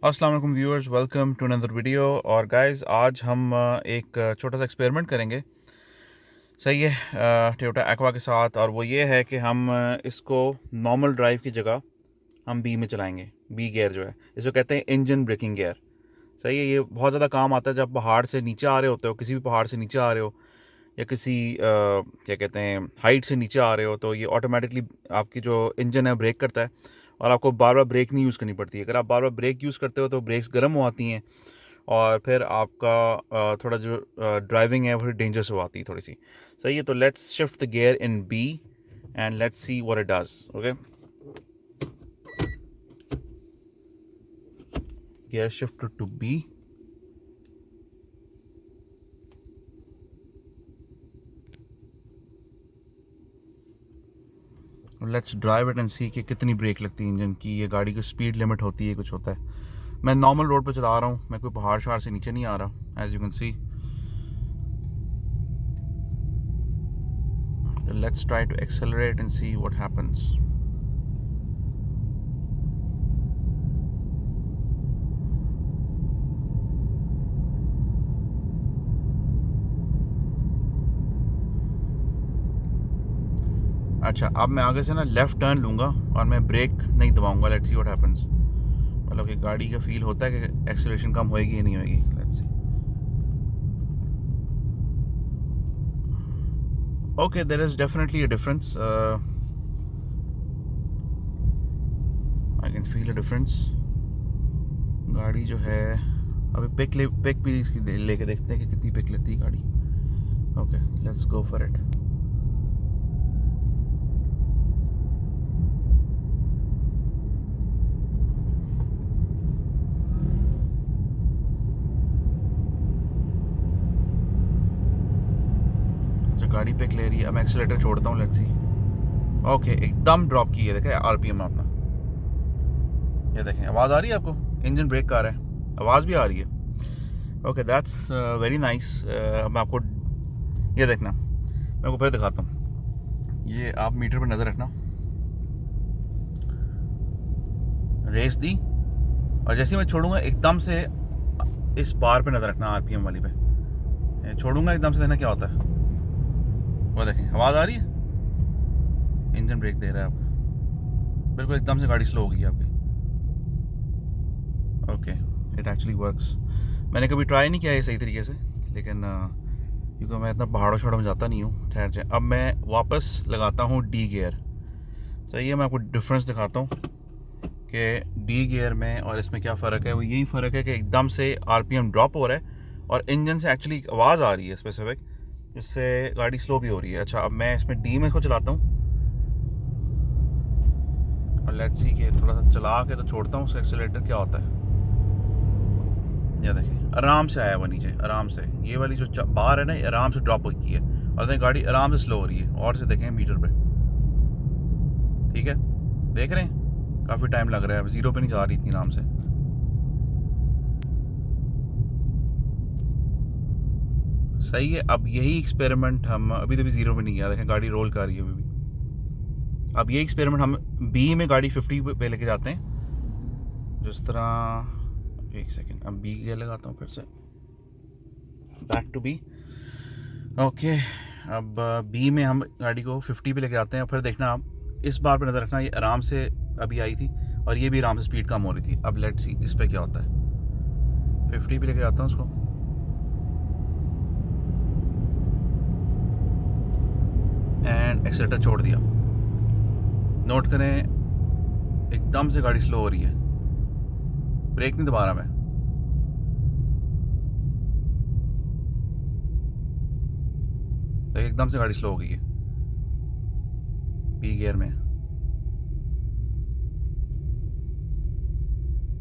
अस्सलाम वालेकुम viewers, welcome to another video. और गाइस, आज हम एक छोटा सा एक्सपेरिमेंट करेंगे। सही है, टोयोटा एक्वा के साथ। और वो ये है कि हम इसको नॉर्मल ड्राइव की जगह हम बी में चलाएंगे। बी गियर जो है, इसको कहते हैं इंजन ब्रेकिंग गियर। सही है, ये बहुत ज़्यादा काम आता है जब पहाड़ से नीचे आ रहे होते हो, किसी भी पहाड़ से नीचे आ रहे हो, या किसी क्या कहते हैं हाइट से नीचे आ रहे हो, तो ये ऑटोमेटिकली आपकी जो इंजन है ब्रेक करता है और आपको बार बार ब्रेक नहीं यूज़ करनी पड़ती है। अगर आप बार बार ब्रेक यूज़ करते हो तो ब्रेक्स गर्म हो आती हैं और फिर आपका थोड़ा जो ड्राइविंग है वो डेंजरस हो आती है थोड़ी सी। सही है, तो let's shift the gear in B and let's see what it does. Okay, gear shift to B. Let's drive it and see कि कितनी ब्रेक लगती है इंजन की। ये गाड़ी की स्पीड लिमिट होती है, कुछ होता है। मैं नॉर्मल रोड पे चला रहा हूँ, मैं कोई पहाड़ शहाड़ से नीचे नहीं आ रहा, एज यू कैन सी। तो let's try to accelerate and see what happens. अच्छा, अब मैं आगे से ना लेफ़्ट टर्न लूँगा और मैं ब्रेक नहीं दबाऊँगा। Let's see what happens. मतलब कि गाड़ी का फील होता है कि एक्सेलरेशन कम होएगी या नहीं होएगी। Let's see. Okay, there is definitely a difference. I can feel a difference. गाड़ी जो है अभी पिक भी इसकी लेके देखते हैं कि कितनी पिक लेती है गाड़ी। Okay, let's go for it. गाड़ी पिक ले रही है, अब मैं एक्सीलेटर छोड़ता हूँ। Let's see. ओके, एकदम ड्रॉप की है, देखें आरपीएम अपना। ये देखें, आवाज़ आ रही है आपको? इंजन ब्रेक का आ रहा है, आवाज़ भी आ रही है। Okay, that's very nice. मैं आपको ये देखना, मैं आपको फिर दिखाता हूँ। ये आप मीटर पर नज़र रखना। रेस दी और जैसे ही मैं छोड़ूंगा एकदम से इस बार पे नज़र रखना, आरपीएम वाली पे छोड़ूंगा एकदम से, देखना क्या होता है। वो देखें, आवाज़ आ रही है, इंजन ब्रेक दे रहा है आपका। बिल्कुल एकदम से गाड़ी स्लो हो गई है आपकी। Okay, it actually works. मैंने कभी ट्राई नहीं किया है सही तरीके से, लेकिन क्योंकि मैं इतना पहाड़ों शहाड़ों में जाता नहीं हूँ। ठहर जाए, अब मैं वापस लगाता हूँ डी गियर। सही है, मैं आपको डिफरेंस दिखाता हूँ कि डी गियर में और इसमें क्या फ़र्क है। वो यही फ़र्क है कि एकदम से आरपीएम ड्रॉप हो रहा है और इंजन से एक्चुअली आवाज़ आ रही है स्पेसिफिक, जिससे गाड़ी स्लो भी हो रही है। अच्छा, अब मैं इसमें डी में इसको चलाता हूँ और लेट्स सी कि थोड़ा सा चला के तो छोड़ता हूँ एक्सेलेरेटर, क्या होता है। ये देखिए, आराम से आया वो नीचे, आराम से। ये वाली जो बार है ना, ये आराम से ड्रॉप हुई है और देखें गाड़ी आराम से स्लो हो रही है। और से देखें मीटर पे, ठीक है, देख रहे हैं काफ़ी टाइम लग रहा है, अब ज़ीरो पे नहीं जा रही इतनी आराम से। सही है, अब यही एक्सपेरिमेंट हम अभी तो भी ज़ीरो पे नहीं गया, देखें गाड़ी रोल कर रही है अभी भी। अब यही एक्सपेरिमेंट हम बी में गाड़ी 50 पे लेके जाते हैं, जिस तरह। एक सेकेंड, अब बी गियर लगाता हूँ फिर से, बैक टू बी। ओके, अब बी में हम गाड़ी को 50 पे लेके आते हैं। फिर देखना आप इस बार पे नज़र रखना, ये आराम से अभी आई थी और ये भी आराम से स्पीड कम हो रही थी। अब लेट्स सी इस पे क्या होता है। 50 पे लेके जाता हूँ उसको एंड एक्सीलेटर छोड़ दिया। नोट करें, एकदम से गाड़ी स्लो हो रही है, ब्रेक नहीं दबा रहा मैं। तो एकदम से गाड़ी स्लो हो गई है बी गियर में।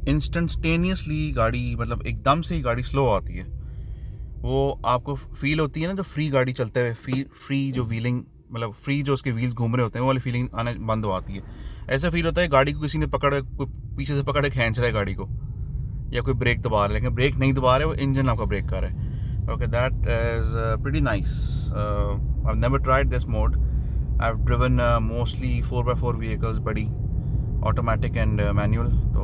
इंस्टेंटेनियसली गाड़ी, मतलब एकदम से ही गाड़ी स्लो आती है। वो आपको फील होती है ना, जो फ्री गाड़ी चलते हुए फ्री जो व्हीलिंग, मतलब फ्री जो उसके व्हील्स घूम रहे होते हैं, वो वाली फीलिंग आना बंद हो आती है। ऐसा फील होता है गाड़ी को किसी ने पकड़, कोई पीछे से पकड़ के खींच रहा है गाड़ी को, या कोई ब्रेक दबा रहा है, लेकिन ब्रेक नहीं दबा रहे, वो इंजन आपका ब्रेक कर रहा है। Okay, that is pretty nice. I have never tried this mode. I have driven mostly 4x4 vehicles, बड़ी ऑटोमेटिक एंड मैनुअल। तो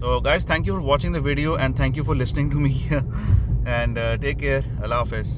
So guys, thank you for watching the video and thank you for listening to me and take care. Allah Hafiz.